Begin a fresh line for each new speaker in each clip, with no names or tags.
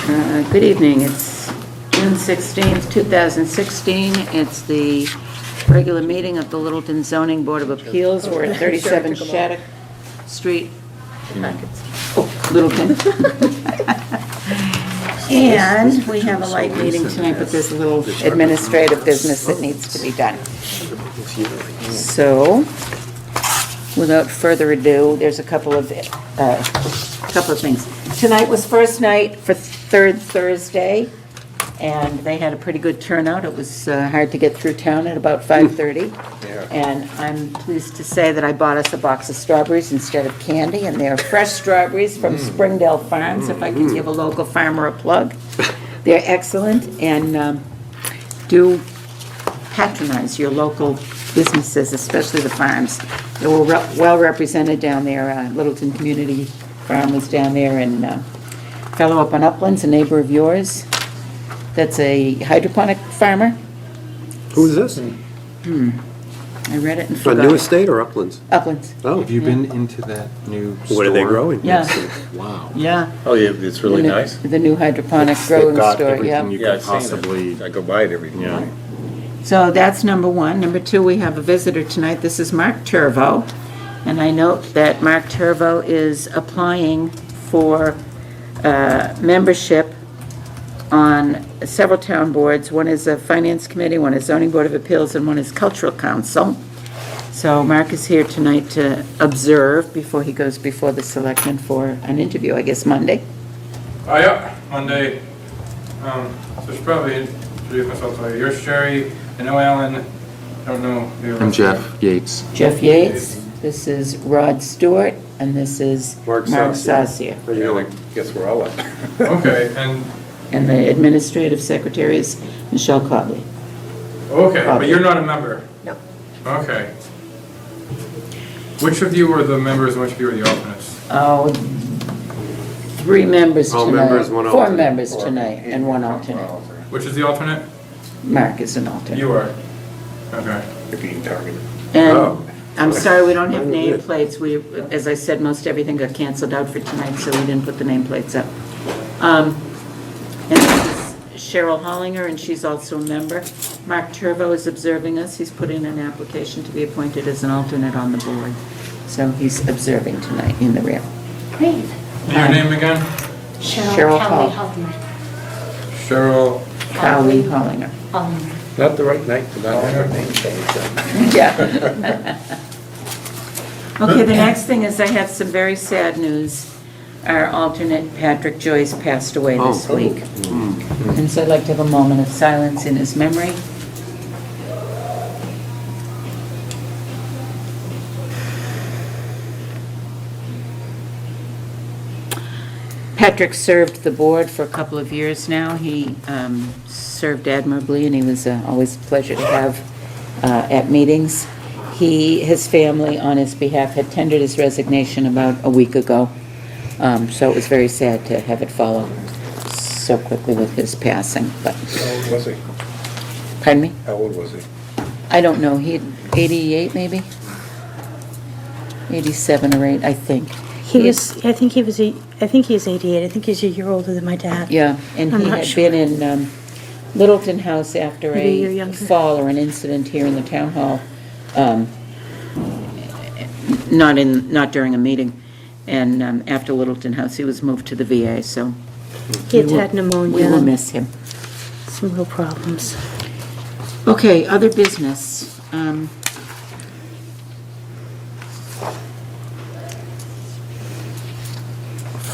Good evening. It's June 16th, 2016. It's the regular meeting of the Littleton Zoning Board of Appeals. We're at 37 Shattuck Street, Littleton. And we have a light meeting tonight, but there's a little administrative business that needs to be done. So, without further ado, there's a couple of things. Tonight was first night for Third Thursday, and they had a pretty good turnout. It was hard to get through town at about 5:30. And I'm pleased to say that I bought us a box of strawberries instead of candy, and they're fresh strawberries from Springdale Farms, if I can give a local farmer a plug. They're excellent, and do patronize your local businesses, especially the farms. They were well represented down there. Littleton Community Farm was down there, and a fellow up on Uplands, a neighbor of yours, that's a hydroponic farmer.
Who's this?
I read it and
A
forgot.
new estate or Uplands?
Uplands.
Oh,
Have you been into that new store?
what are they growing?
Yeah,
Wow.
yeah.
Oh, yeah, it's really
The new-
nice.
The new hydroponic
They've
growing
got
store, yeah.
everything you
Yeah,
could
I've seen
possibly.
it. I go by it every
Yeah.
morning.
So that's number one. Number two, we have a visitor tonight. This is Mark Turvo. And I note that Mark Turvo is applying for membership on several town boards. One is a finance committee, one is zoning board of appeals, and one is cultural council. So Mark is here tonight to observe before he goes before the selectmen for an interview, I guess Monday.
Yeah, Monday. So I should probably introduce myself to you. You're Sherry. I know Alan. I don't know.
I'm Jeff Yates.
Jeff Yates, this is Rod Stewart, and this is
Mark
Mark
Saucier.
Saucier.
Yeah, I guess we're all up.
Okay, and
And the administrative secretary is Michelle Cobley.
okay, but you're not a member.
No.
Okay. Which of you are the members and which of you are the alternates?
Oh, three members
All
tonight.
members, one
Four
alternate.
members tonight and one alternate.
Which is the alternate?
Mark is an alternate.
You are. Okay.
You're being targeted.
And
Oh.
I'm sorry, we don't have
Oh, good.
nameplates. We, as I said, most everything got canceled out for tonight, so we didn't put the nameplates up. And this is Cheryl Hollinger, and she's also a member. Mark Turvo is observing us. He's put in an application to be appointed as an alternate on the board. So he's observing tonight in the rear.
Great.
And your name again?
Cheryl
Cowley
Hall.
Hoffman.
Cheryl.
Cowley Hollinger.
Hoffman.
Not the right night to not have her name changed.
Yeah. Okay, the next thing is I have some very sad news. Our alternate, Patrick Joyce, passed away this
Oh.
week. And so I'd like to have a moment of silence in his memory. Patrick served the board for a couple of years now. He served admirably, and he was always a pleasure to have at meetings. His family, on his behalf, had tendered his resignation about a week ago, so it was very sad to have it follow so quickly with his passing, but,
How old was he?
pardon me?
How old was he?
I don't know, he, 88 maybe? 87 or 8, I think.
I think he's 88. I think he's a year older than my dad.
Yeah, and
I'm
he
not
had
sure.
been in Littleton House after
Maybe a year
a
younger.
fall or an incident here in the town hall, not during a meeting. And after Littleton House, he was moved to the VA, so
He had
we will-
had pneumonia.
we will
and
miss him.
Some real problems.
Okay, other business.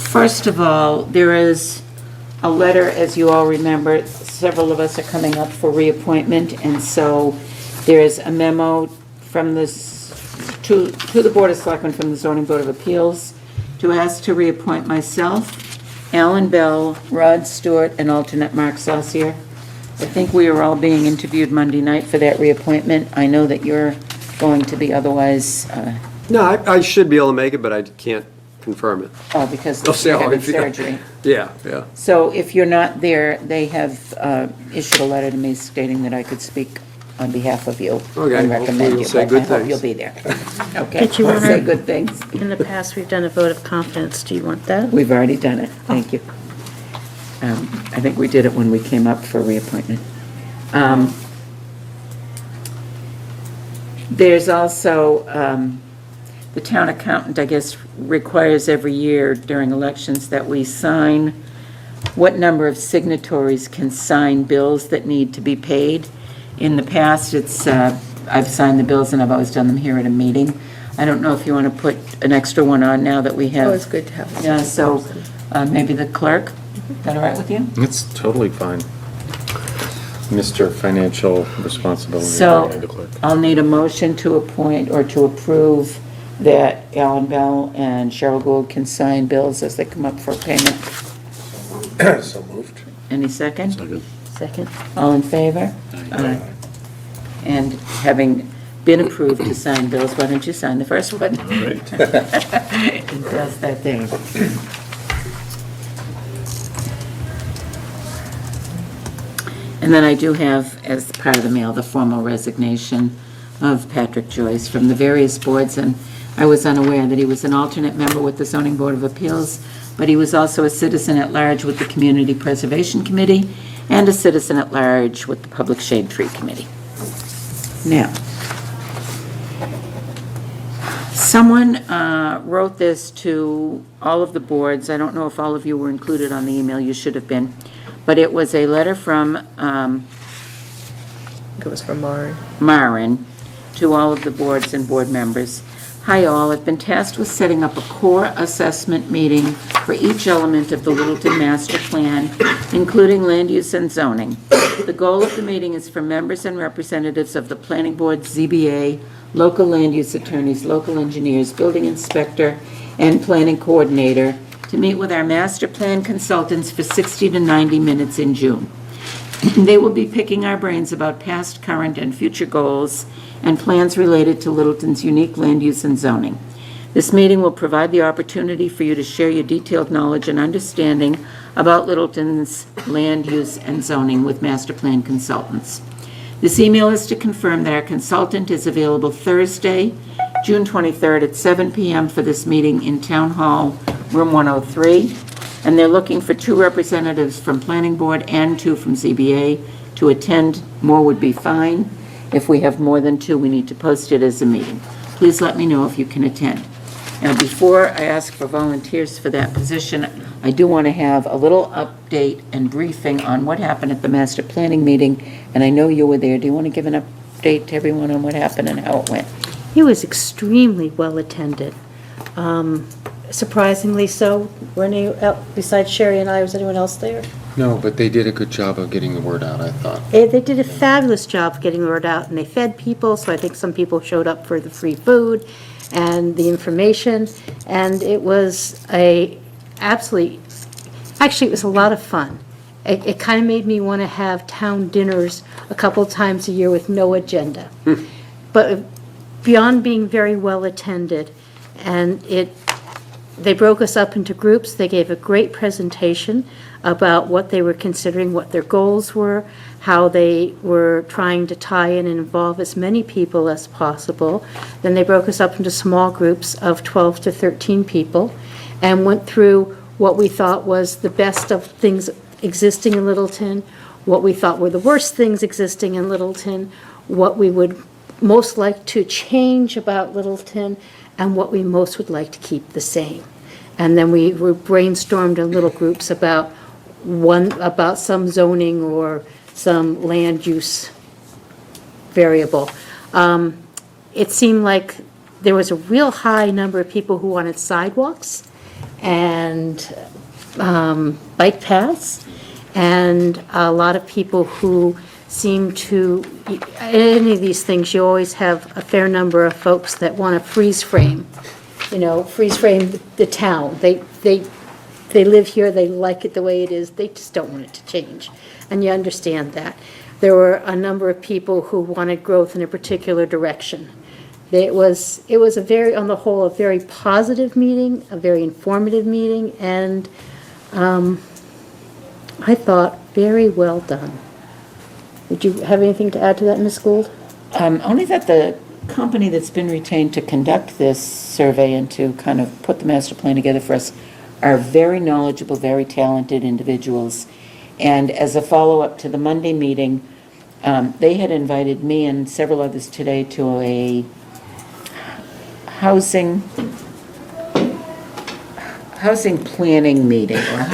First of all, there is a letter, as you all remember, several of us are coming up for reappointment, and so there's a memo from to the Board of Selectmen from the Zoning Board of Appeals to ask to reappoint myself, Alan Bell, Rod Stewart, and alternate Mark Saucier. I think we are all being interviewed Monday night for that reappointment. I know that you're going to be otherwise,
No, I should be able to make it, but I can't confirm it.
because
I'll see
you're
how I
having
feel.
surgery.
Yeah, yeah.
So if you're not there, they have issued a letter to me stating that I could speak on behalf of you
Okay,
and
hopefully
recommend
you'll
you.
say
but
good
I hope
things.
you'll be there. Okay,
Did you
I'll
wanna-
say good things.
In the past, we've done a vote of confidence. Do you want that?
We've already done it. Thank you. I think we did it when we came up for reappointment. There's also, the town accountant, I guess, requires every year during elections that we sign what number of signatories can sign bills that need to be paid. In the past, I've signed the bills and I've always done them here at a meeting. I don't know if you want to put an extra one on now that we have.
Oh, it's good to have.
Yeah, so maybe the clerk, is that all right with you?
It's totally fine. Mr. Financial Responsibility.
So I'll need a motion to appoint or to approve that Alan Bell and Cheryl Gould can sign bills as they come up for payment.
So moved.
Any second?
Second.
All in favor? Aye. And having been approved to sign bills, why don't you sign the first one? It does that thing. And then I do have, as part of the mail, the formal resignation of Patrick Joyce from the various boards, and I was unaware that he was an alternate member with the Zoning Board of Appeals, but he was also a citizen at large with the Community Preservation Committee and a citizen at large with the Public Shade Tree Committee. Now, someone wrote this to all of the boards. I don't know if all of you were included on the email. You should have been. But it was a letter from
It was from Mari.
Maren to all of the boards and board members. Hi all, I've been tasked with setting up a core assessment meeting for each element of the Littleton Master Plan, including land use and zoning. The goal of the meeting is for members and representatives of the Planning Board, ZBA, local land use attorneys, local engineers, building inspector, and planning coordinator to meet with our master plan consultants for 60 to 90 minutes in June. They will be picking our brains about past, current, and future goals and plans related to Littleton's unique land use and zoning. This meeting will provide the opportunity for you to share your detailed knowledge and understanding about Littleton's land use and zoning with master plan consultants. This email is to confirm that our consultant is available Thursday, June 23rd at 7 p.m. for this meeting in Town Hall, Room 103. And they're looking for 2 representatives from Planning Board and 2 from ZBA to attend. More would be fine. If we have more than 2, we need to post it as a meeting. Please let me know if you can attend. Now, before I ask for volunteers for that position, I do want to have a little update and briefing on what happened at the master planning meeting, and I know you were there. Do you want to give an update to everyone on what happened and how it went?
It was extremely well attended. Surprisingly so. Were any, besides Sherry and I, was anyone else there?
No, but they did a good job of getting the word out, I thought.
They did a fabulous job of getting the word out, and they fed people, so I think some people showed up for the free food and the information, and it was actually, it was a lot of fun. It kind of made me want to have town dinners a couple times a year with no agenda. But beyond being very well attended, and they broke us up into groups. They gave a great presentation about what they were considering, what their goals were, how they were trying to tie in and involve as many people as possible. Then they broke us up into small groups of 12 to 13 people and went through what we thought was the best of things existing in Littleton, what we thought were the worst things existing in Littleton, what we would most like to change about Littleton, and what we most would like to keep the same. And then we were brainstormed in little groups about some zoning or some land use variable. It seemed like there was a real high number of people who wanted sidewalks and bike paths, and a lot of people who seem to, in any of these things, you always have a fair number of folks that want to freeze frame the town. They live here, they like it the way it is, they just don't want it to change. And you understand that. There were a number of people who wanted growth in a particular direction. It was on the whole, a very positive meeting, a very informative meeting, and I thought very well done. Would you have anything to add to that, Ms. Gould?
Only that the company that's been retained to conduct this survey and to kind of put the master plan together for us are very knowledgeable, very talented individuals. And as a follow-up to the Monday meeting, they had invited me and several others today to a housing planning meeting, or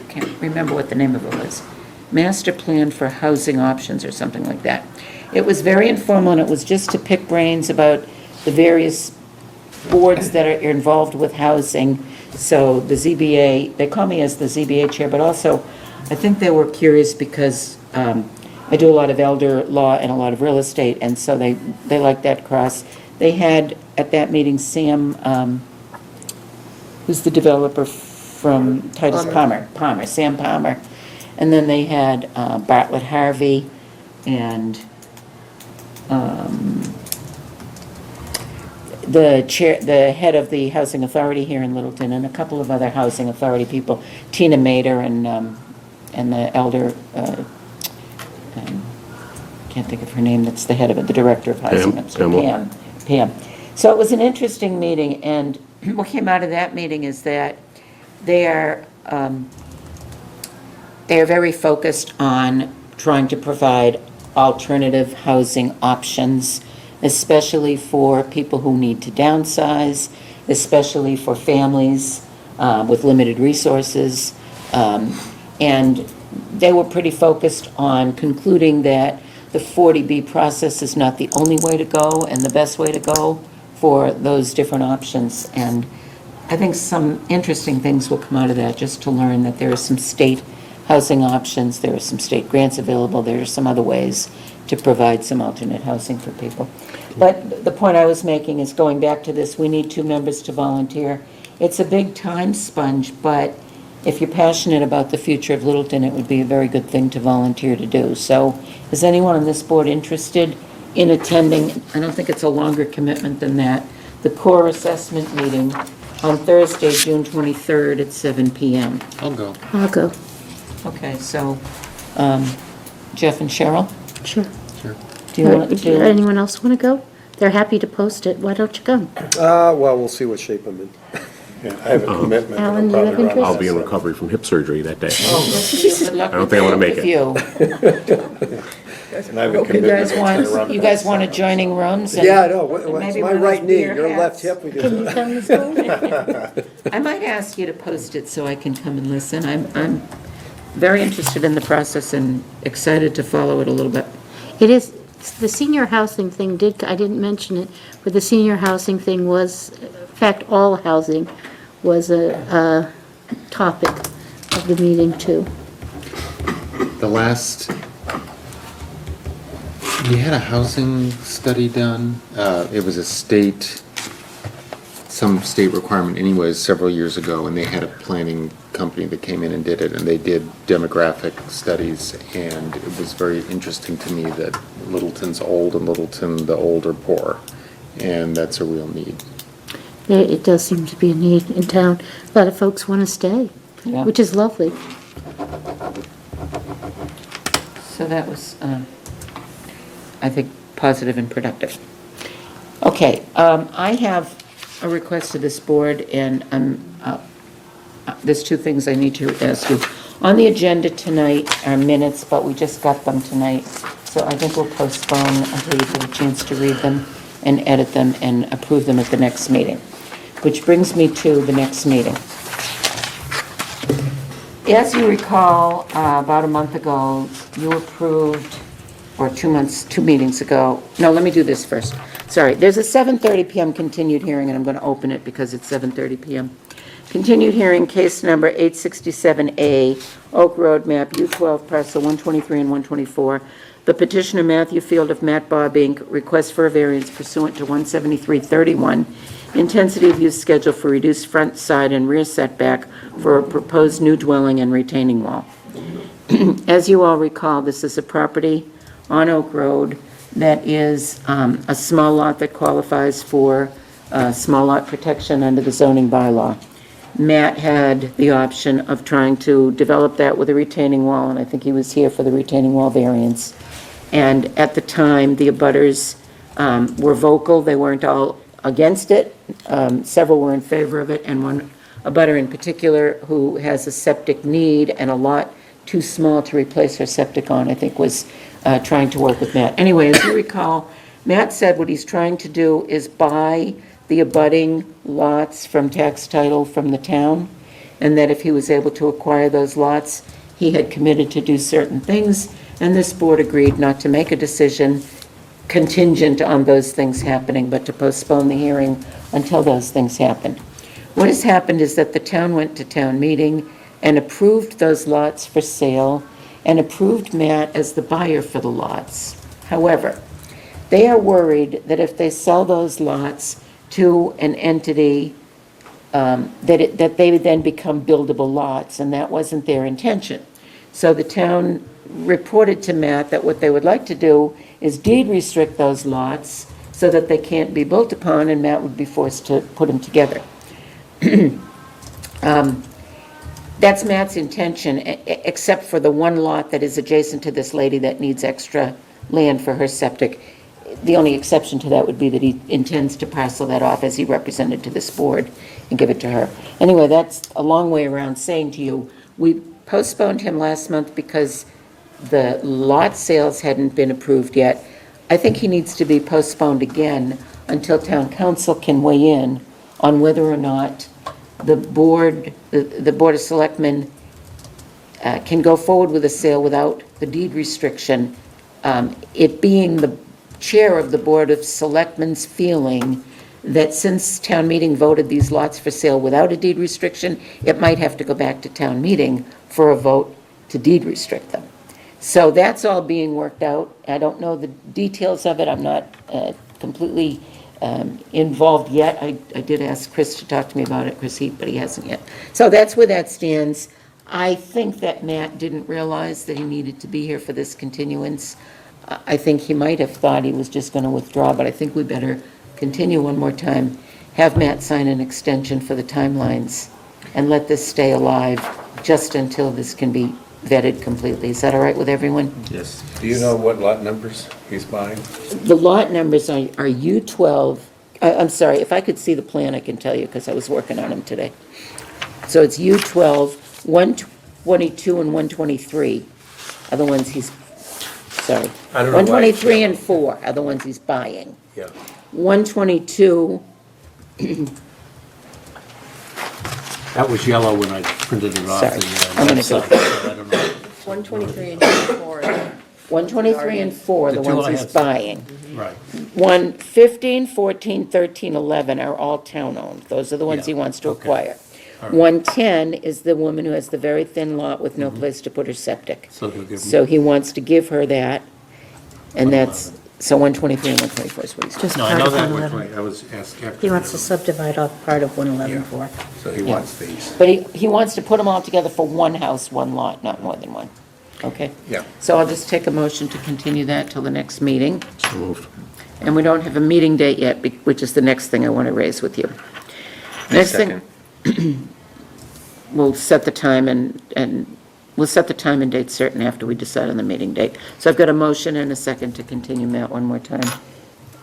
can't remember what the name of it was, master plan for housing options or something like that. It was very informal, and it was just to pick brains about the various boards that are involved with housing. So the ZBA, they call me as the ZBA chair, but also I think they were curious because I do a lot of elder law and a lot of real estate, and so they like that cross. They had at that meeting Sam, who's the developer from Titus Palmer, Sam Palmer. And then they had Bartlett Harvey and the head of the Housing Authority here in Littleton, and a couple of other Housing Authority people, Tina Mader and the elder, can't think of her name, that's the head of it, the director of Housing. Pam. So it was an interesting meeting, and what came out of that meeting is that they are very focused on trying to provide alternative housing options, especially for people who need to downsize, especially for families with limited resources. And they were pretty focused on concluding that the 40B process is not the only way to go and the best way to go for those different options. And I think some interesting things will come out of that, just to learn that there are some state housing options, there are some state grants available, there are some other ways to provide some alternate housing for people. But the point I was making is, going back to this, we need 2 members to volunteer. It's a big time sponge, but if you're passionate about the future of Littleton, it would be a very good thing to volunteer to do. So is anyone on this board interested in attending? I don't think it's a longer commitment than that. The core assessment meeting on Thursday, June 23rd at 7 p.m.
I'll go.
I'll go.
Okay, so Jeff and Cheryl,
Sure.
Sure.
do you want to?
Anyone else want to go? They're happy to post it. Why don't you come?
Well, we'll see what shape I'm in.
Yeah, I have a commitment. and I'll
Alan, do you have
probably run
interest?
I'll be in
this.
recovery from hip surgery that day.
Good luck
I don't
with
think I wanna make
with
it.
you.
And I have a
You
commitment
guys
to run
want,
it.
you guys want adjoining rooms? and-
Yeah, I know. It's
Maybe
my
one of
right
those
knee,
beer
your left
hats.
hip. We
Can you
can.
come to school?
I might ask you to post it so I can come and listen. I'm very interested in the process and excited to follow it a little bit.
It is, the senior housing thing I didn't mention it, but the senior housing thing was, in fact, all housing was a topic of the meeting too.
The last, we had a housing study done. It was some state requirement anyways, several years ago, and they had a planning company that came in and did it, and they did demographic studies, and it was very interesting to me that Littleton's old and Littleton, the old, are poor, and that's a real need.
It does seem to be a need in town. A lot of folks want to stay,
Yeah.
which is lovely.
So that was, I think, positive and productive. Okay, I have a request to this board, and there's 2 things I need to ask you. On the agenda tonight are minutes, but we just got them tonight, so I think we'll postpone until you get a chance to read them and edit them and approve them at the next meeting. Which brings me to the next meeting. As you recall, about a month ago, you approved, or 2 meetings ago, no, let me do this first. Sorry, there's a 7:30 PM continued hearing, and I'm going to open it because it's 7:30 PM. Continued hearing, case number 867A, Oak Road, map U12, parcel 123 and 124. The petitioner, Matthew Field of Matt Bob Inc., requests for a variance pursuant to 17331, intensity of use schedule for reduced front, side, and rear setback for a proposed new dwelling and retaining wall. As you all recall, this is a property on Oak Road that is a small lot that qualifies for small lot protection under the zoning bylaw. Matt had the option of trying to develop that with a retaining wall, and I think he was here for the retaining wall variance. And at the time, the abutters were vocal. They weren't all against it. Several were in favor of it, and one abutter in particular who has a septic need and a lot too small to replace her septic on, I think was trying to work with Matt. Anyway, as you recall, Matt said what he's trying to do is buy the abutting lots from tax title from the town, and that if he was able to acquire those lots, he had committed to do certain things, and this board agreed not to make a decision contingent on those things happening, but to postpone the hearing until those things happened. What has happened is that the town went to town meeting and approved those lots for sale and approved Matt as the buyer for the lots. However, they are worried that if they sell those lots to an entity, that they would then become buildable lots, and that wasn't their intention. So the town reported to Matt that what they would like to do is deed restrict those lots so that they can't be built upon, and Matt would be forced to put them together. That's Matt's intention, except for the one lot that is adjacent to this lady that needs extra land for her septic. The only exception to that would be that he intends to parcel that off as he represented to this board and give it to her. Anyway, that's a long way around saying to you, we postponed him last month because the lot sales hadn't been approved yet. I think he needs to be postponed again until town council can weigh in on whether or not the Board of Selectmen can go forward with a sale without the deed restriction. It being the chair of the Board of Selectmen's feeling that since town meeting voted these lots for sale without a deed restriction, it might have to go back to town meeting for a vote to deed restrict them. So that's all being worked out. I don't know the details of it. I'm not completely involved yet. I did ask Chris to talk to me about it, but he hasn't yet. So that's where that stands. I think that Matt didn't realize that he needed to be here for this continuance. I think he might have thought he was just going to withdraw, but I think we better continue one more time, have Matt sign an extension for the timelines, and let this stay alive just until this can be vetted completely. Is that all right with everyone?
Yes.
Do you know what lot numbers he's buying?
The lot numbers are U12, I'm sorry, if I could see the plan, I can tell you, because I was working on them today. So it's U12, 122 and 123 are the ones he's, sorry.
I don't know why it's
123
yellow.
and 4 are the ones he's buying.
Yeah.
122,
That was yellow when I printed it off
Sorry,
the
I'm gonna
website,
go.
so I don't know.
123 and 24.
123 and 4 are the
The two
ones
I
he's
have.
buying.
Right,
15, 14, 13, 11 are all town-owned. Those are the ones he
Yeah,
wants to
okay.
acquire.
All right.
110 is the woman who has the very thin lot with no place to put her septic.
so he'll give
So
me,
he wants to give her that, and that's, so 123 and 124 is what he's doing.
Just
no, I
part
know
of
that,
111.
I was asked after.
He wants to subdivide off part of 111
So he wants these.
But he wants to put them all together for one house, one lot, not more than one. Okay?
Yeah.
So I'll just take a motion to continue that till the next meeting.
So moved.
And we don't have a meeting date yet, which is the next thing I want to raise with you. Next thing, we'll set the time and we'll set the time and date certain after we decide on the meeting date. So I've got a motion and a second to continue Matt one more time,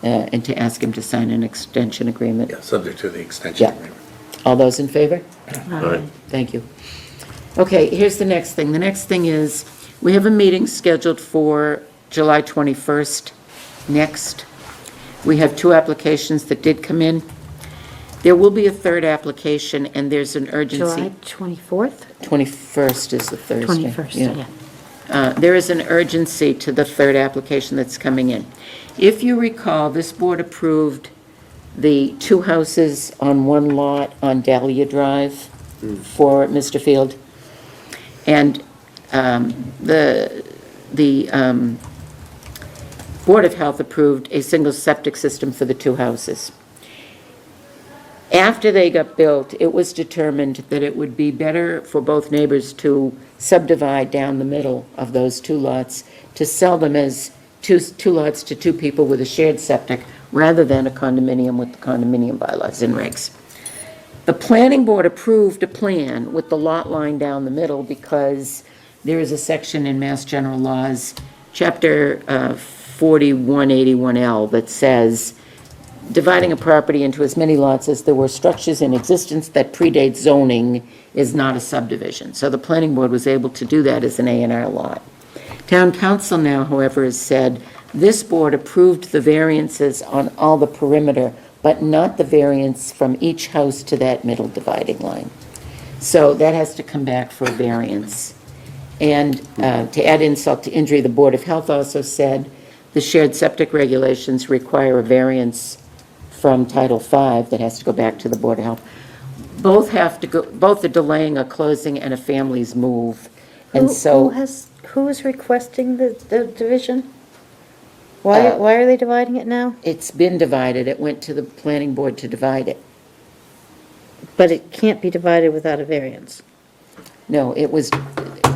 and to ask him to sign an extension agreement.
Yeah, subject to the extension
Yeah.
agreement.
All those in favor?
Right.
Thank you. Okay, here's the next thing. The next thing is, we have a meeting scheduled for July 21st next. We have 2 applications that did come in. There will be a third application, and there's an urgency.
July 24th?
21st is the Thursday.
21st, yeah.
There is an urgency to the third application that's coming in. If you recall, this board approved the 2 houses on one lot on Dahlia Drive for Mr. Field. And the Board of Health approved a single septic system for the 2 houses. After they got built, it was determined that it would be better for both neighbors to subdivide down the middle of those 2 lots, to sell them as two lots to 2 people with a shared septic, rather than a condominium with the condominium bylaws and regs. The planning board approved a plan with the lot line down the middle because there is a section in Mass General Laws, Chapter 4181L, that says dividing a property into as many lots as there were structures in existence that predate zoning is not a subdivision. So the planning board was able to do that as an A&R lot. Town council now, however, has said, this board approved the variances on all the perimeter, but not the variance from each house to that middle dividing line. So that has to come back for a variance. And to add insult to injury, the Board of Health also said the shared septic regulations require a variance from Title V that has to go back to the Board of Health. Both have to go, both are delaying a closing and a family's move. And so,
Who is requesting the division? Why are they dividing it now?
it's been divided. It went to the planning board to divide it.
But it can't be divided without a variance.
No, it was,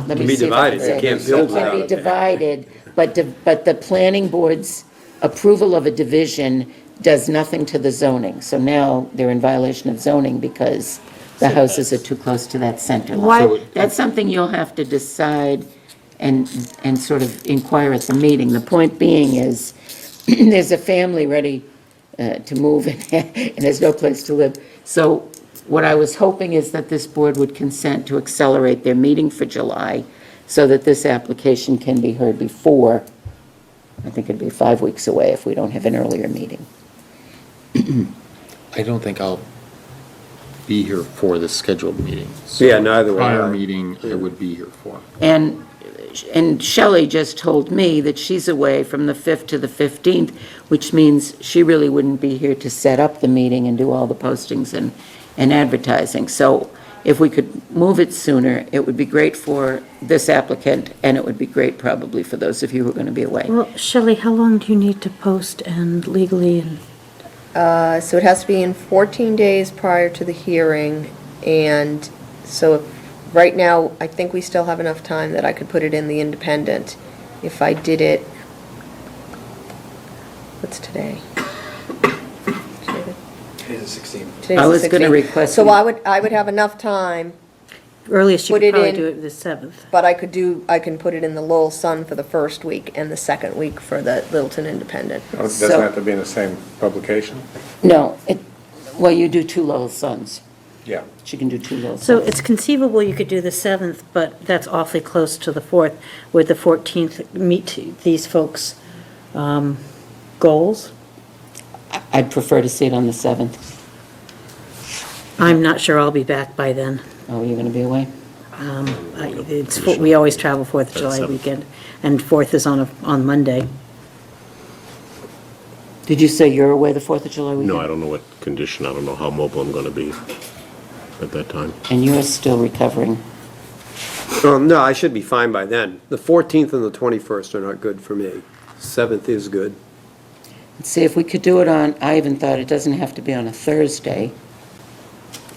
let me
be
see if I
divided.
can say
You can't
it.
build
It can
without
be
it.
divided, but the planning board's approval of a division does nothing to the zoning. So now they're in violation of zoning because the houses are too close to that center line.
Why-
That's something you'll have to decide and sort of inquire at the meeting. The point being is, there's a family ready to move and there's no place to live. So what I was hoping is that this board would consent to accelerate their meeting for July so that this application can be heard before, I think it'd be 5 weeks away if we don't have an earlier meeting.
I don't think I'll be here for the scheduled meeting.
Yeah, neither will I.
Prior meeting, I would be here for.
And Shelley just told me that she's away from the 5th to the 15th, which means she really wouldn't be here to set up the meeting and do all the postings and advertising. So if we could move it sooner, it would be great for this applicant, and it would be great probably for those of you who are going to be away.
Well, Shelley, how long do you need to post and legally and?
So it has to be in 14 days prior to the hearing, and so right now, I think we still have enough time that I could put it in the Independent. If I did it, what's today?
Today's the 16th.
Today's
I
the
was gonna
16th.
request
So
you-
I would have enough time,
Earliest you
Put
could
it
probably
in-
do it the 7th.
but I can put it in the Lowell Sun for the first week and the second week for the Littleton Independent.
Oh, it doesn't
So-
have to be in the same publication?
No, well, you do 2 Lowell Suns.
Yeah.
She can do 2 Lowell
So
Suns.
it's conceivable you could do the 7th, but that's awfully close to the 4th. Would the 14th meet these folks' goals?
I'd prefer to see it on the 7th.
I'm not sure I'll be back by then.
Oh, you're going to be away?
We always travel 4th of July weekend, and 4th is on Monday.
Did you say you're away the 4th of July weekend?
No, I don't know what condition, I don't know how mobile I'm gonna be at that time.
And you're still recovering?
No, I should be fine by then. The 14th and the 21st are not good for me. 7th is good.
Let's see, if we could do it on, I even thought it doesn't have to be on a Thursday.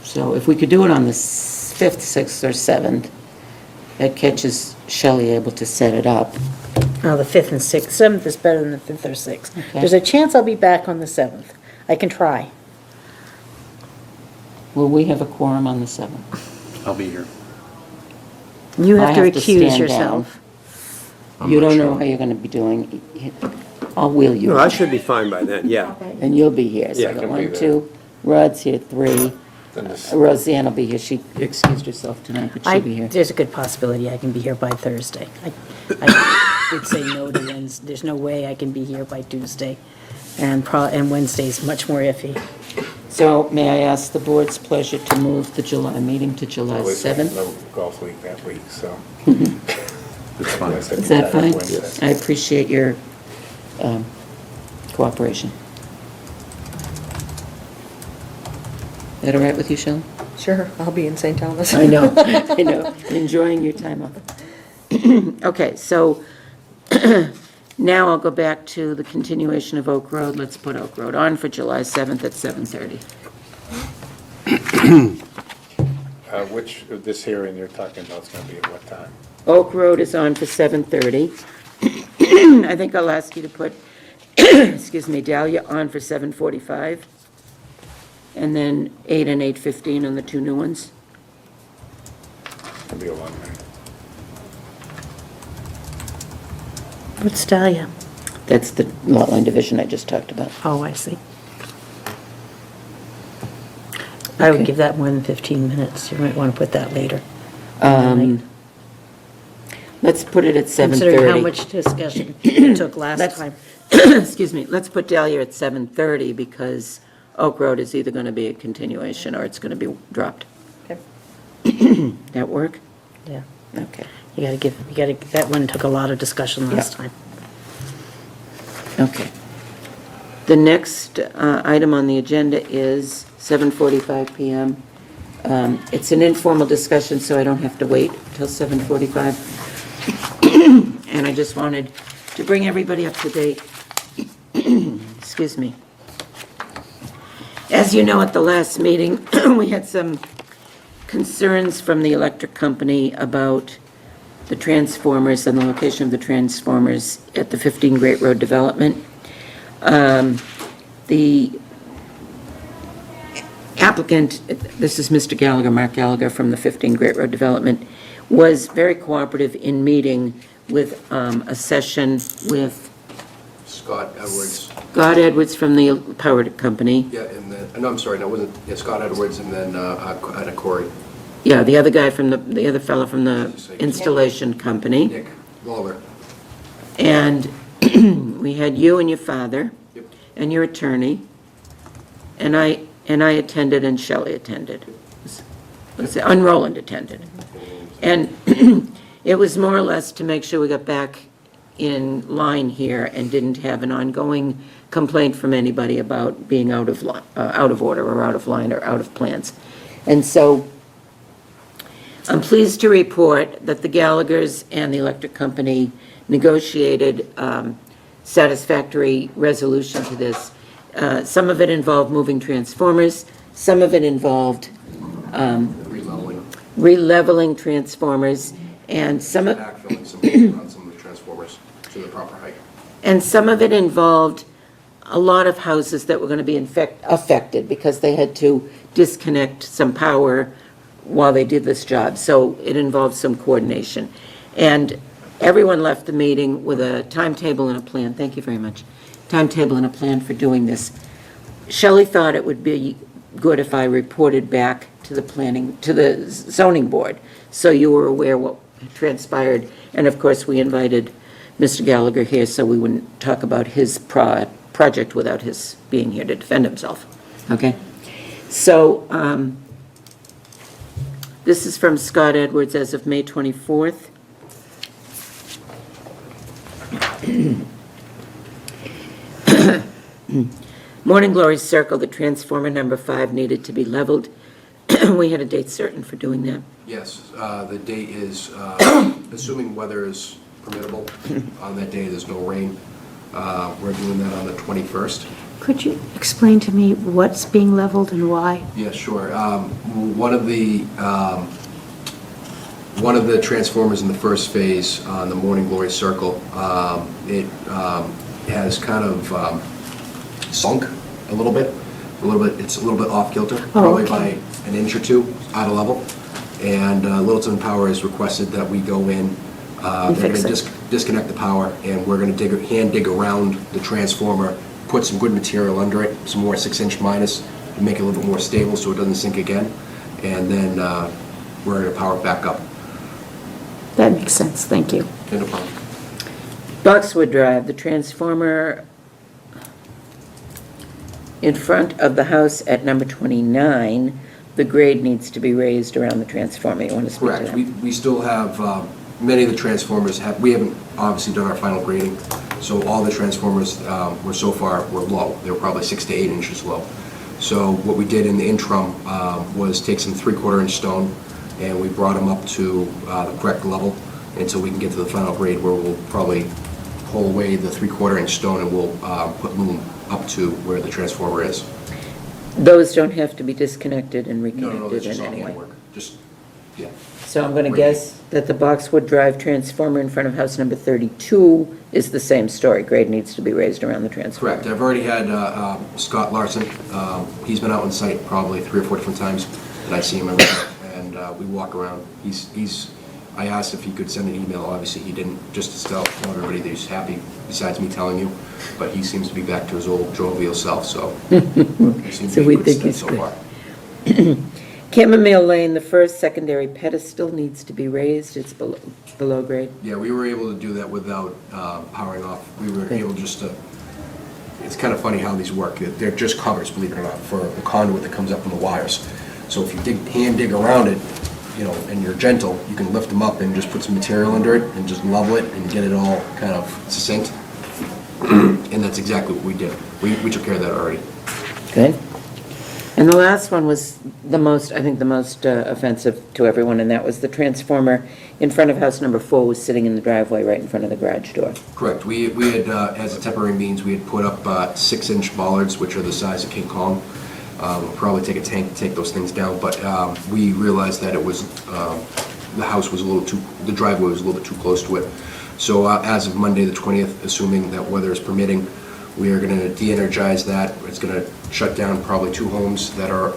So if we could do it on the 5th, 6th, or 7th, that catches Shelley able to set it up.
Oh, the 5th and 6th. 7th is better than the 5th or 6th.
Okay.
There's a chance I'll be back on the 7th. I can try.
Will we have a quorum on the 7th?
I'll be here.
You
I
have to
have to
recuse
stand
yourself.
You don't know how you're going to be doing. I'll wheel you.
No, I should be fine by then, yeah.
And you'll be here.
Yeah, I
So
can be
1,
there.
2, Rod's here, 3.
Then this-
Roseanne will be here. She excused herself tonight, but she'll be here.
There's a good possibility I can be here by Thursday. I would say no to Wednesday. There's no way I can be here by Tuesday. And Wednesday's much more iffy.
So may I ask the board's pleasure to move the July meeting to July
Always
7th?
no golf league that week, so.
It's fine.
Is that fine? I appreciate your cooperation. Is that all right with you, Shelley?
Sure, I'll be in St. Thomas.
I know, I know, enjoying your time off. Okay, so now I'll go back to the continuation of Oak Road. Let's put Oak Road on for July 7th at 7:30.
Which of this hearing you're talking about is going to be at what time?
Oak Road is on for 7:30. I think I'll ask you to put, excuse me, Dahlia on for 7:45. And then 8 and 8:15 on the 2 new ones.
It'll be a long night.
What's Dahlia?
That's the lot line division I just talked about.
Oh, I see. I would
Okay.
give that more than 15 minutes. You might want to put that later.
Let's put it at 7:30.
Considering how much discussion it took last
Let's-
time.
Excuse me, let's put Dahlia at 7:30 because Oak Road is either going to be a continuation or it's going to be dropped.
Okay.
That work?
Yeah.
Okay.
That one took a lot of discussion last
Yeah.
time.
Okay. The next item on the agenda is 7:45 PM. It's an informal discussion, so I don't have to wait till 7:45. And I just wanted to bring everybody up to date. Excuse me. As you know, at the last meeting, we had some concerns from the electric company about the transformers and the location of the transformers at the 15 Great Road development. The applicant, this is Mr. Gallagher, Mark Gallagher from the 15 Great Road development, was very cooperative in meeting with a session with
Scott Edwards.
Scott Edwards from the power company.
Yeah, and then, no, I'm sorry, no, it wasn't, yeah, Scott Edwards and then Anna Corey,
Yeah, the other guy from the other fellow from the installation company.
Nick Lawler.
And we had you and your father
Yep.
and your attorney, and I attended and Shelley attended. Let's say, Roland attended. And it was more or less to make sure we got back in line here and didn't have an ongoing complaint from anybody about being out of order or out of line or out of plans. And so I'm pleased to report that the Gallaghers and the electric company negotiated satisfactory resolution to this. Some of it involved moving transformers, some of it involved
Remodeling,
releveling transformers, and some of,
backfilling on some of the transformers to the proper height.
and some of it involved a lot of houses that were going to be affected because they had to disconnect some power while they did this job. So it involved some coordination. And everyone left the meeting with a timetable and a plan. Thank you very much. Timetable and a plan for doing this. Shelley thought it would be good if I reported back to the zoning board, so you were aware what transpired. And of course, we invited Mr. Gallagher here so we wouldn't talk about his project without his being here to defend himself. Okay? So, this is from Scott Edwards as of May 24th. Morning Glory Circle, the transformer number 5 needed to be leveled. We had a date certain for doing that.
Yes, the date is, assuming weather is permittable, on that day there's no rain. We're doing that on the 21st.
Could you explain to me what's being leveled and why?
Yeah, sure. One of the transformers in the first phase on the Morning Glory Circle, it has kind of sunk a little bit. It's a little bit off kilter, probably
okay.
by an inch or two out of level. And Littleton Power has requested that we go in, they're going
fix
to
it.
disconnect the power, and we're going to hand dig around the transformer, put some good material under it, some more 6-inch minus, to make it a little bit more stable so it doesn't sink again. And then we're going to power it back up.
That makes sense, thank you.
No problem.
Boxwood Drive, the transformer in front of the house at number 29, the grade needs to be raised around the transformer. You want to speak to
Correct.
that?
We still have, many of the transformers we haven't obviously done our final grading, so all the transformers were low. They were probably 6 to 8 inches low. So what we did in the interim was take some 3/4 inch stone, and we brought them up to the correct level until we can get to the final grade, where we'll probably pull away the 3/4 inch stone and we'll put loom up to where the transformer is.
Those don't have to be disconnected and
No, that's
reconnected
just
in
all
any way.
handwork. Just, yeah.
So I'm going to guess that the Boxwood Drive transformer in front of house number 32 is the same story. Grade needs to be raised around the transformer.
Correct. I've already had Scott Larson. He's been out on site probably 3 or 4 different times, and I see him every day. And we walk around. I asked if he could send an email. Obviously, he didn't, just to tell everybody that he's happy, besides me telling you. But he seems to be back to his old jovial self, so. He seems
So
to
we
be
think
good
he's
so
good.
far.
Chamomile Lane, the first secondary pedestal needs to be raised. It's below grade.
Yeah, we were able to do that without powering off. We were able just to, it's kind of funny how these work. They're just covers, believe it or not, for the conduit that comes up from the wires. So if you hand dig around it, and you're gentle, you can lift them up and just put some material under it and just level it and get it all kind of succinct. And that's exactly what we did. We took care of that already.
Good. And the last one was I think the most offensive to everyone, and that was the transformer in front of house number 4 was sitting in the driveway right in front of the garage door.
Correct. We had, as a temporary means, we had put up 6-inch bollards, which are the size of King Kong. We'll probably take a tank to take those things down, but we realized that it was, the house was the driveway was a little bit too close to it. So as of Monday the 20th, assuming that weather is permitting, we are going to de-energize that. It's going to shut down probably 2 homes that are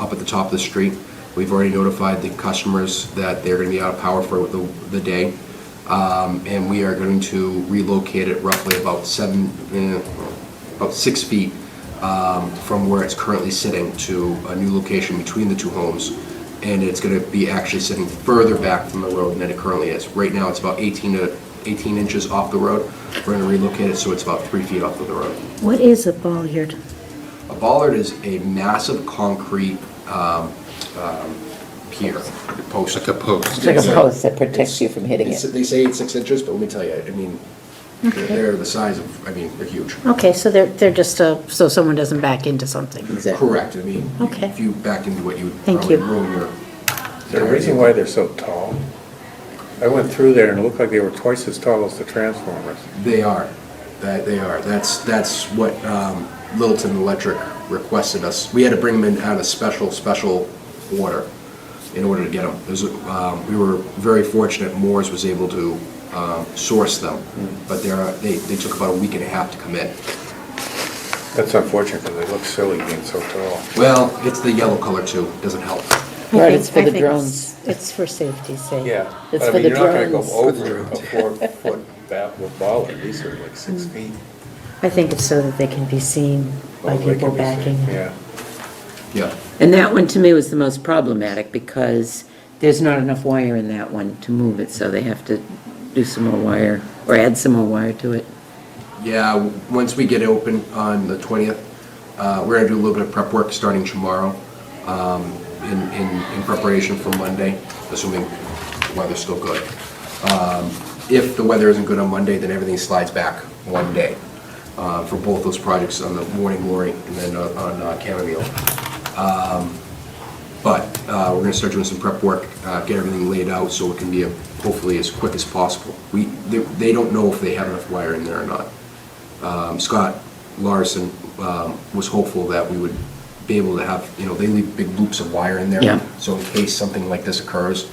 up at the top of the street. We've already notified the customers that they're going to be out of power for the day. And we are going to relocate it roughly about 6 feet from where it's currently sitting to a new location between the 2 homes. And it's going to be actually sitting further back from the road than it currently is. Right now, it's about 18 inches off the road. We're going to relocate it so it's about 3 feet off of the road.
What is a bollard?
A bollard is a massive concrete pier, post.
Like a post.
It's like a post that protects you from hitting it.
They say it's 6 inches, but let me tell you, I mean, they're the size of, they're huge.
Okay, so they're just so someone doesn't back into something.
Exactly.
Correct, I mean,
Okay.
if you backed into it, you would
Thank
probably
you.
ruin your...
Is there a reason why they're so tall? I went through there and it looked like they were twice as tall as the transformers.
They are. They are. That's what Littleton Electric requested us. We had to bring them in out of special order in order to get them. We were very fortunate Moores was able to source them, but they took about a week and a half to come in.
That's unfortunate because they look silly being so tall.
Well, it's the yellow color too, doesn't help.
Right, it's for
I
the
think
drones.
It's for safety's sake.
Yeah.
It's
But I
for
mean,
the
you're not gonna
drones.
go over a 4-foot bollard. These are like 6 feet.
I think it's so that they can be seen by
Oh, they
people
can be seen,
backing.
Yeah.
Yeah.
And that one to me was the most problematic because there's not enough wire in that one to move it, so they have to do some more wire or add some more wire to it.
Yeah, once we get it open on the 20th, we're gonna do a little bit of prep work starting tomorrow, in preparation for Monday, assuming the weather's still good. If the weather isn't good on Monday, then everything slides back one day, for both those projects on the Morning Glory and then on Chamomile. But we're gonna start doing some prep work, get everything laid out so it can be hopefully as quick as possible. They don't know if they have enough wire in there or not. Scott Larson was hopeful that we would be able to have, they leave big loops of wire in there.
Yeah.
So in case something like this occurs,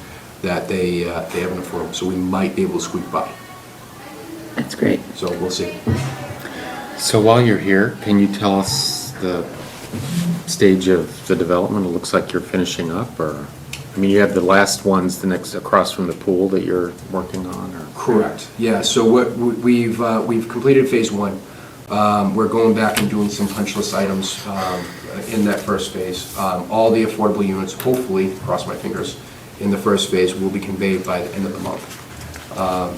that they have enough room. So we might be able to squeak by.
That's great.
So we'll see.
So while you're here, can you tell us the stage of the development? It looks like you're finishing up, or, I mean, you have the last ones, the next across from the pool that you're working on, or?
Correct. Yeah, so what we've completed phase 1. We're going back and doing some punch list items in that first phase. All the affordable units, hopefully, cross my fingers, in the first phase will be conveyed by the end of the month.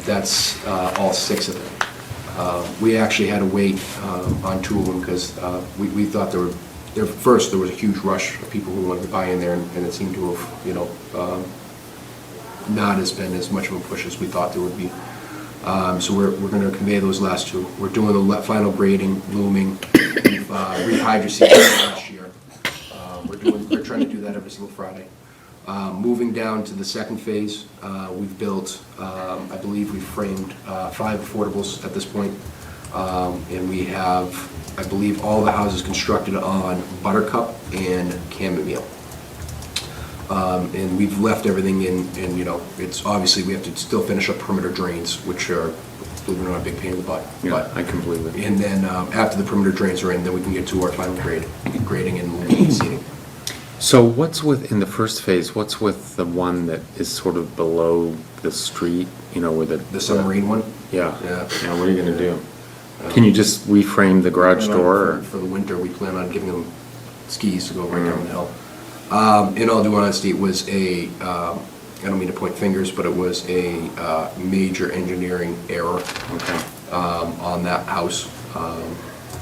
That's all 6 of them. We actually had to wait on 2 of them because we thought there was a huge rush of people who wanted to buy in there, and it seemed to have, not has been as much of a push as we thought there would be. So we're going to convey those last 2. We're doing the final grading, looming. We've rehydrated last year. We're trying to do that every single Friday. Moving down to the second phase, we've built, I believe we've framed 5 affordables at this point. And we have, I believe, all the houses constructed on Buttercup and Chamomile. And we've left everything in, it's obviously, we have to still finish up perimeter drains, which are, believe it or not, a big pain in the butt.
Yeah,
But-
I can believe it.
And then after the perimeter drains are in, then we can get to our final grading and seating.
So what's in the first phase, what's with the one that is sort of below the street, where
The submarine one?
Yeah.
Yeah.
Yeah, what are you gonna do? Can you just reframe the garage door, or?
For the winter, we plan on giving them skis to go right down the hill. In all due honesty, it was I don't mean to point fingers, but it was a major engineering error on that house.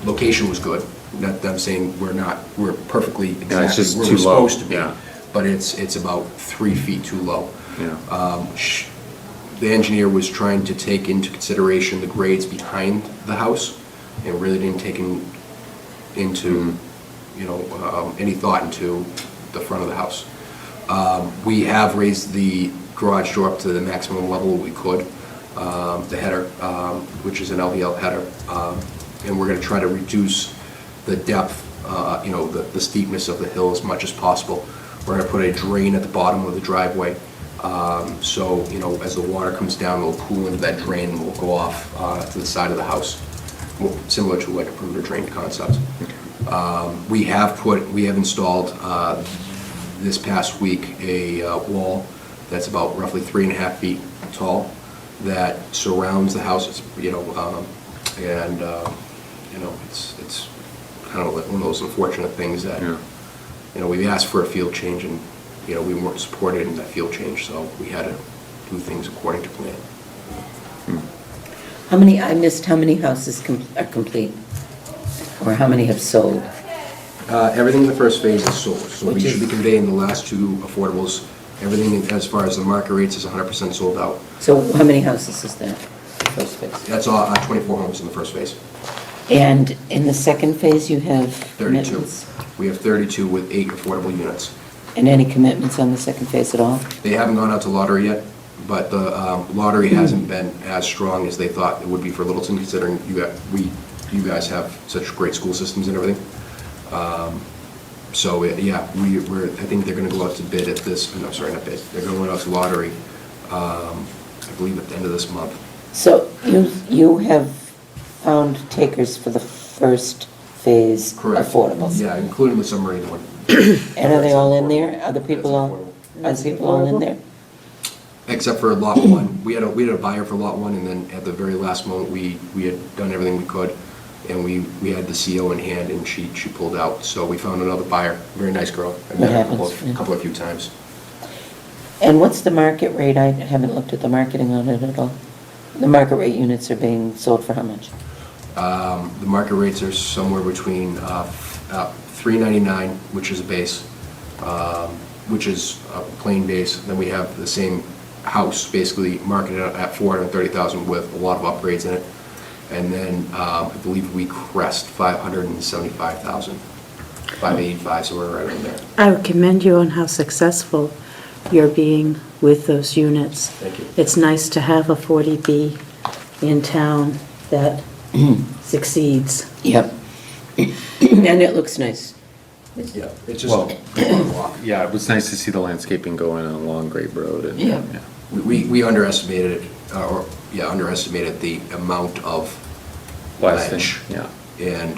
Location was good. Not that I'm saying we're perfectly
Yeah, it's
exactly
just
where
too
we're
low,
supposed to be.
yeah.
But it's about 3 feet too low.
Yeah.
The engineer was trying to take into consideration the grades behind the house and really didn't take into, any thought into the front of the house. We have raised the garage door up to the maximum level we could, the header, which is an LVL header, and we're going to try to reduce the depth, the steepness of the hill as much as possible. We're going to put a drain at the bottom of the driveway, so, as the water comes down, it'll pool into that drain and will go off to the side of the house, similar to like a perimeter drain concept. We have installed this past week a wall that's about roughly 3.5 feet tall that surrounds the house. It's, it's kind of like one of those unfortunate things that, we asked for a field change and, we weren't supported in that field change, so we had to do things according to plan.
I missed how many houses are complete? Or how many have sold?
Everything in the first phase is sold, so we
Which
should be
is-
conveying the last 2 affordables. Everything as far as the market rates is 100% sold out.
So how many houses is that, first phase?
That's all, 24 homes in the first phase.
And in the second phase, you have
32.
commitments?
We have 32 with 8 affordable units.
And any commitments on the second phase at all?
They haven't gone out to lottery yet, but the lottery hasn't been as strong as they thought it would be for Littleton, considering you guys have such great school systems and everything. So, I think they're going to go out to bid at this, no, sorry, not bid, they're going to go out to lottery, I believe at the end of this month.
So you have found takers for the first phase
Correct.
affordables?
Yeah, including the submarine one.
And are they all in there? Are the people all in there?
Except for lot 1. We had a buyer for lot 1, and then at the very last moment, we had done everything we could, and we had the CO in hand, and she pulled out. So we found another buyer, very nice girl. I've met her a few times.
And what's the market rate? I haven't looked at the marketing on it at all. The market rate units are being sold for how much?
The market rates are somewhere between $399, which is a base, which is a plain base. Then we have the same house, basically marketed at $430,000 with a lot of upgrades in it. And then I believe we crest $575,000, $585, so we're right around there.
I would commend you on how successful you're being with those units.
Thank you.
It's nice to have a 40B in town that succeeds.
Yep. And it looks nice.
Yeah, it's just
Well,
a block.
Yeah, it was nice to see the landscaping going along Great Road and.
Yeah.
We underestimated the amount of
Blasting,
ledge.
yeah.
And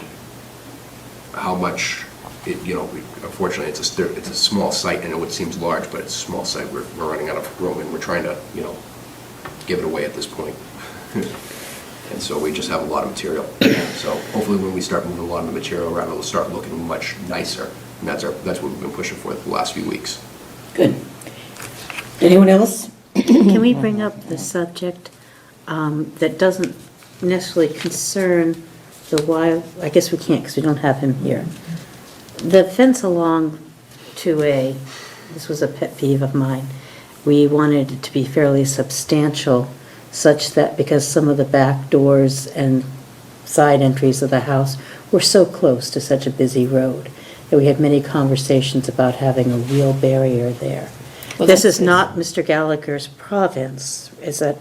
how much, unfortunately, it's a small site, and it seems large, but it's a small site. We're running out of room, and we're trying to, give it away at this point. And so we just have a lot of material. So hopefully when we start moving a lot of the material around, it'll start looking much nicer. And that's what we've been pushing for the last few weeks.
Good. Anyone else?
Can we bring up the subject that doesn't necessarily concern the wild, I guess we can't because we don't have him here. The fence along 2A, this was a pet peeve of mine. We wanted it to be fairly substantial, such that because some of the back doors and side entries of the house were so close to such a busy road, that we had many conversations about having a wheel barrier there.
Well,
This is
that's-
not Mr. Gallagher's province,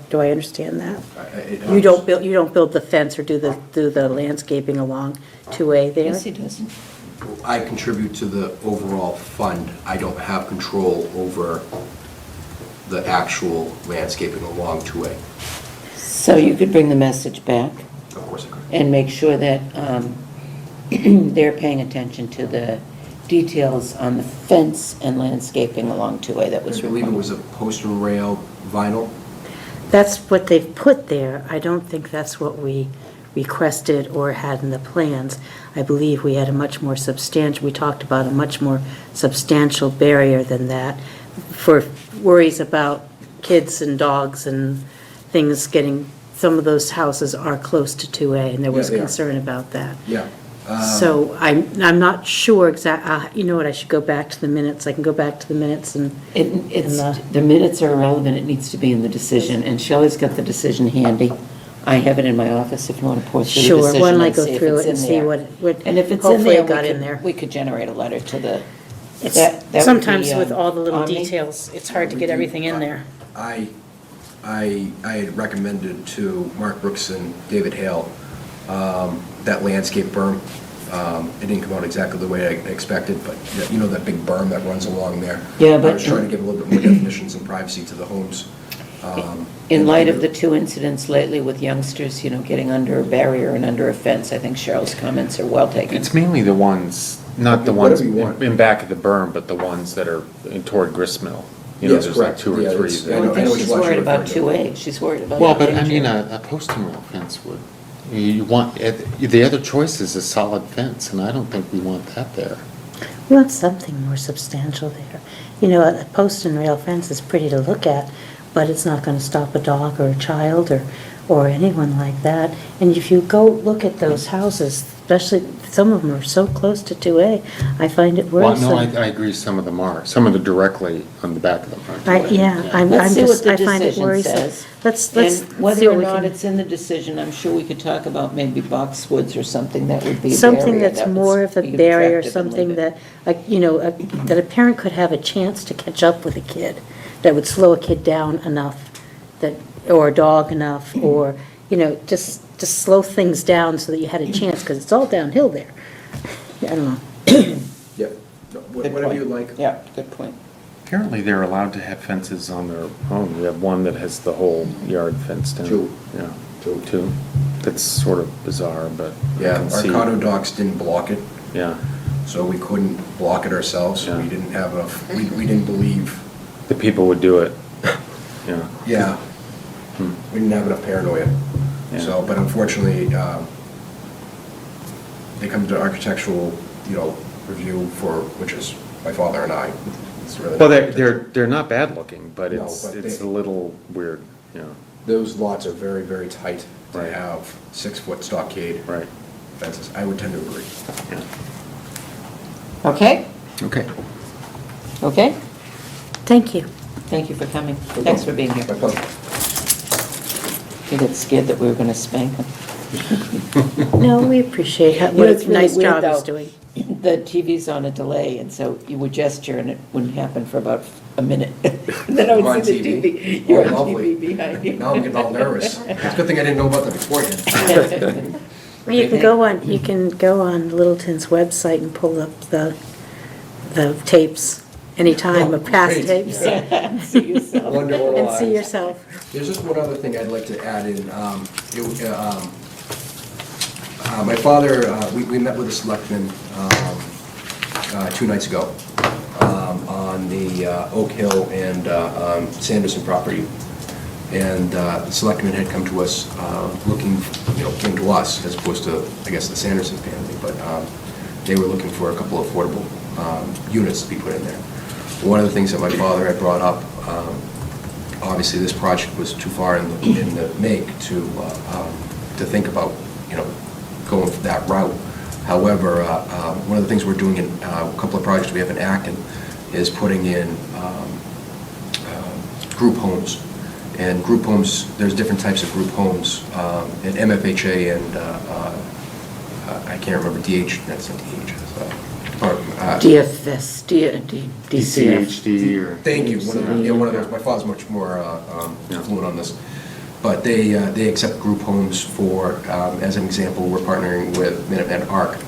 do I understand that?
It-
You don't build the fence or do the landscaping along 2A there?
Yes, he does.
I contribute to the overall fund. I don't have control over the actual landscaping along 2A.
So you could bring the message back
Of course I could.
and make sure that they're paying attention to the details on the fence and landscaping along 2A that was
I believe it
required.
was a post and rail vinyl.
That's what they've put there. I don't think that's what we requested or had in the plans. I believe we had a much more substantial, we talked about a much more substantial barrier than that for worries about kids and dogs and things getting, some of those houses are close to 2A, and there was
Yeah, they are.
concern about that.
Yeah.
So I'm not sure you know what, I should go back to the minutes. I can go back to the minutes and.
The minutes are irrelevant, it needs to be in the decision, and Shelley's got the decision handy. I have it in my office if you want to pour through the
Sure,
decision
why don't I
and
go
see if
through
it's
it and
in
see
there.
what,
And if it's in
hopefully
there,
it got in there.
we could generate a letter to the,
It's,
that would
sometimes
be,
with all the little
on me.
details, it's hard to get everything in there.
I had recommended to Mark Brooks and David Hale that landscape berm. It didn't come out exactly the way I expected, but you know that big berm that runs along there?
Yeah,
I
but-
was trying to give a little bit more definitions and privacy to the homes.
In light of the two incidents lately with youngsters, getting under a barrier and under a fence, I think Cheryl's comments are well taken.
It's mainly the ones, not the
Whatever
ones
you want.
in back of the berm, but the ones that are toward Gristmill.
Yes,
There's like
correct.
2 or
Yeah,
3
it's-
there.
I know
I think
which
she's
ones you're
worried about
referring to.
2A, she's worried about.
Well, but I
danger.
mean, a post and rail fence would, you want, the other choice is a solid fence, and I don't think we want that there.
We want something more substantial there. You know, a post and rail fence is pretty to look at, but it's not going to stop a dog or a child or anyone like that. And if you go look at those houses, especially, some of them are so close to 2A, I find it
Well,
worrisome.
no, I agree, some of them are. Some of them directly on the back of them are.
I'm
Let's see what
just,
the
I find it
decision
worrisome.
says.
Let's
And
see
whether
what
or
we
not
can.
it's in the decision, I'm sure we could talk about maybe boxwoods or something that would be a
Something
barrier
that's
that would
more of a
be
barrier,
attractive and
something
leave it.
that a parent could have a chance to catch up with a kid, that would slow a kid down enough, or a dog enough, or, just slow things down so that you had a chance, because it's all downhill there. I don't know.
Yep.
Good
Whatever
point.
you like.
Yeah, good point.
Apparently, they're allowed to have fences on their own. We have one that has the whole yard fenced in.
2.
Yeah.
2.
2. That's sort of bizarre, but I
Yeah,
can
our
see.
condo docs didn't block it,
Yeah.
so we couldn't block it ourselves.
Yeah.
We didn't have enough, we didn't believe,
The people would do it. Yeah.
yeah, we didn't have enough paranoia.
Yeah.
So, but unfortunately, they come to architectural, review which is my father and I. It's really
Well,
not-
they're not bad looking, but
No,
it's
but
it's
they-
a little weird, yeah.
Those lots are very, very tight to
Right.
have 6-foot stockade
Right.
fences. I would tend to agree.
Yeah.
Okay,
Okay.
okay,
Thank you.
thank you for coming, thanks for being here.
My pleasure.
You got scared that we were gonna spank him.
No, we appreciate what
You know, it's
a
really
nice
weird,
job he's
though.
doing.
The TV's on a delay, and so you would gesture and it wouldn't happen for about a minute. And then I
I'm on
would see the
TV.
TV, you're
Oh,
on
lovely.
TV behind you.
Now I'm getting all nervous. It's a good thing I didn't know about that beforehand.
Well, you can go on Littleton's website and pull up the tapes anytime, of past
Great.
tapes,
See yourself.
Wonder what
and
lies.
see yourself.
There's just one other thing I'd like to add in. My father, we met with the selectmen 2 nights ago on the Oak Hill and Sanderson property. And the selectmen had come to us looking, came to us as opposed to, I guess, the Sanderson family, but they were looking for a couple of affordable units to be put in there. One of the things that my father had brought up, obviously this project was too far in the make to think about, going that route. However, one of the things we're doing in a couple of projects we have in Acton is putting in group homes. And group homes, there's different types of group homes, and MFHA and I can't remember, that's not DH,
DFS, DCF.
DCHD or.
Thank you. One of those. My father's much more fluent on this. But they accept group homes for, as an example, we're partnering with Minuteman Arc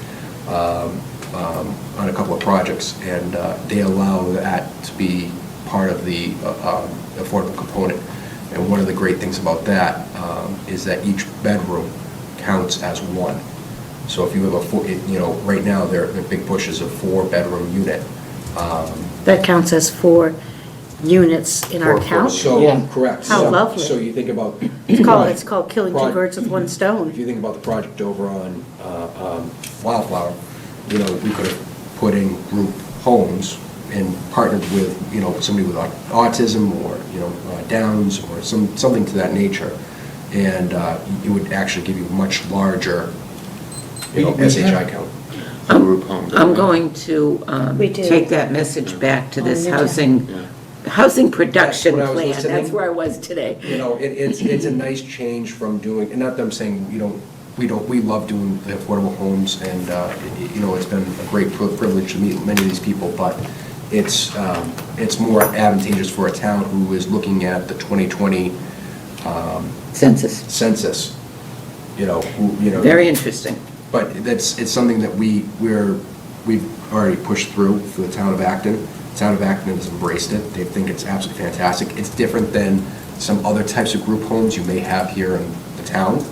on a couple of projects, and they allow that to be part of the affordable component. And one of the great things about that is that each bedroom counts as one. So if you have right now, their big push is a 4-bedroom unit.
That counts as 4 units in our county.
So,
Yeah.
correct.
How
So-
lovely.
So you think about.
It's called killing two
Proj-
birds with one stone.
If you think about the project over on Wildflower, you know, we could have put in group homes and partnered with, you know, somebody with autism or, you know, Downs or something to that nature. And it would actually give you much larger, you know,
We
SHI
have-
count.
Group home. don't
I'm
we?
going to
We do.
take that message back to this
Oh, me too.
housing production
When I was
plan.
listening-
That's where I was today.
You know, it's a nice change from doing, and not that I'm saying we love doing the affordable homes, and, you know, it's been a great privilege to meet many of these people, but it's more advantageous for a town who is looking at the 2020
Census.
census, you know,
Very interesting.
but it's something that we've already pushed through for the town of Acton. The town of Acton has embraced it. They think it's absolutely fantastic. It's different than some other types of group homes you may have here in the town.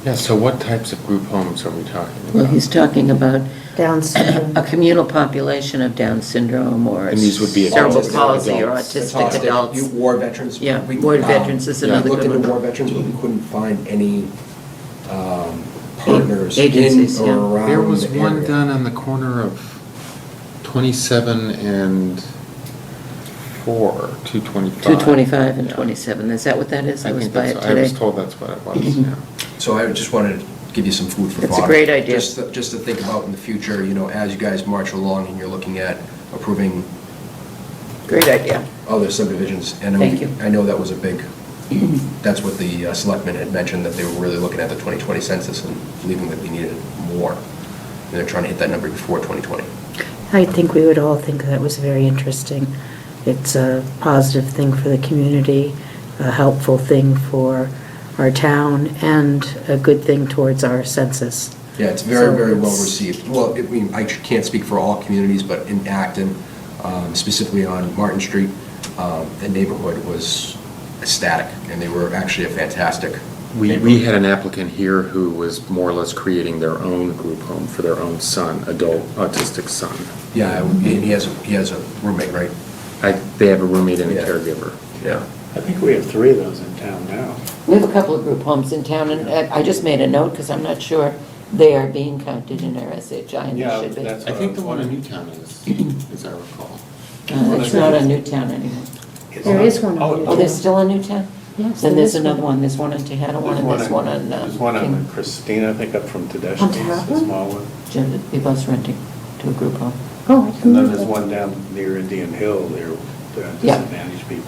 Yeah, so what types of group homes are we talking
Well,
about?
he's talking about
Down syndrome.
a communal population of Down syndrome or
And these would be
cerebral
adults,
palsy or
adults.
autistic adults.
War veterans.
Yeah, war veterans is another
We looked
good
into
one.
war veterans, but we couldn't find any partners in
Agencies,
or
yeah.
around
There was
the
one
area.
done on the corner of 27 and 225.
225 and 27, is that what that is? I was
think
by it
that's- I was
today.
told that's what it was, yeah.
So I just wanted to give you some food for thought.
It's a great idea.
Just to think about in the future, you know, as you guys march along and you're looking at approving
Great idea.
other subdivisions. And
Thank you.
I know that was a big, that's what the selectmen had mentioned, that they were really looking at the 2020 census and believing that we needed more. And they're trying to hit that number before 2020.
I think we would all think that was very interesting. It's a positive thing for the community, a helpful thing for our town, and a good thing towards our census.
Yeah, it's very,
So
very well
it's-
received. Well, I mean, I can't speak for all communities, but in Acton, specifically on Martin Street, the neighborhood was ecstatic, and they were actually a fantastic
We had an applicant here who was more or less creating their own group home for their own son, adult autistic son.
Yeah, and he has a roommate, right?
They have a roommate and a
Yeah.
caregiver.
Yeah.
I think we have 3 of those in town now.
We have a couple of group homes in town, and I just made a note because I'm not sure they are being counted in our SHI, and they
Yeah,
should be.
that's
I think the one in Newtown is, as I recall.
It's not a Newtown anymore.
There is one on
Oh, there's still a Newtown?
Yes,
Then
there
there's
is
another one, there's one on Tehana, one, and there's one on,
There's one on
King.
Christina, I think up from
On
Tedeschi's,
Tappan?
a small one.
Jim, we both renting to a group home.
Oh, I didn't
And
know
then there's
that.
one down near Indian Hill, they're
Yeah.
disadvantaged people.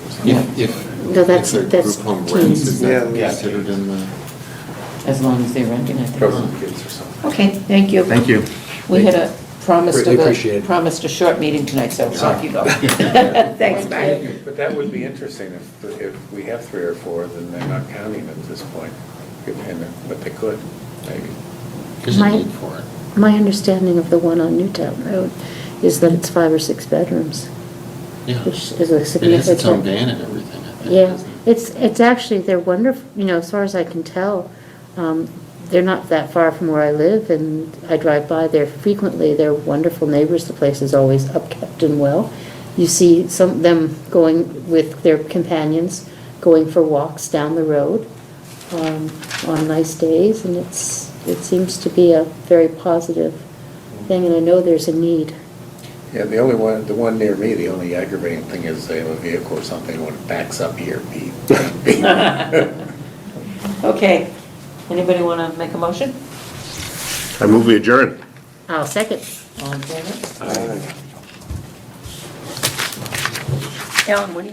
No, that's-
If the
that's
group home
teens.
rents, is that
Yeah.
considered in the?
As long as they're renting, I think.
Frozen kids or something.
Okay, thank you.
Thank you.
We had a
Greatly appreciated.
promised a short meeting tonight, so off you go. Thanks, Marty.
But that would be interesting, if we have 3 or 4, then they're not counting at this point, but they could, maybe.
There's a
My-
need for it.
My understanding of the one on Newtown Road is that it's 5 or 6 bedrooms,
Yeah.
which is a
It has its own
significant.
van and everything, I think.
Yeah,
doesn't it?
it's actually, they're wonderful, you know, as far as I can tell, they're not that far from where I live, and I drive by there frequently. They're wonderful neighbors. The place is always upkept and well. You see them going with their companions, going for walks down the road on nice days, and it seems to be a very positive thing, and I know there's a need.
Yeah, the one near me, the only aggravating thing is they have a vehicle or something when it backs up here, beep, beep.
Okay, anybody want to make a motion?
I move we adjourn.
I'll second.
All in favor? Alan, what do you?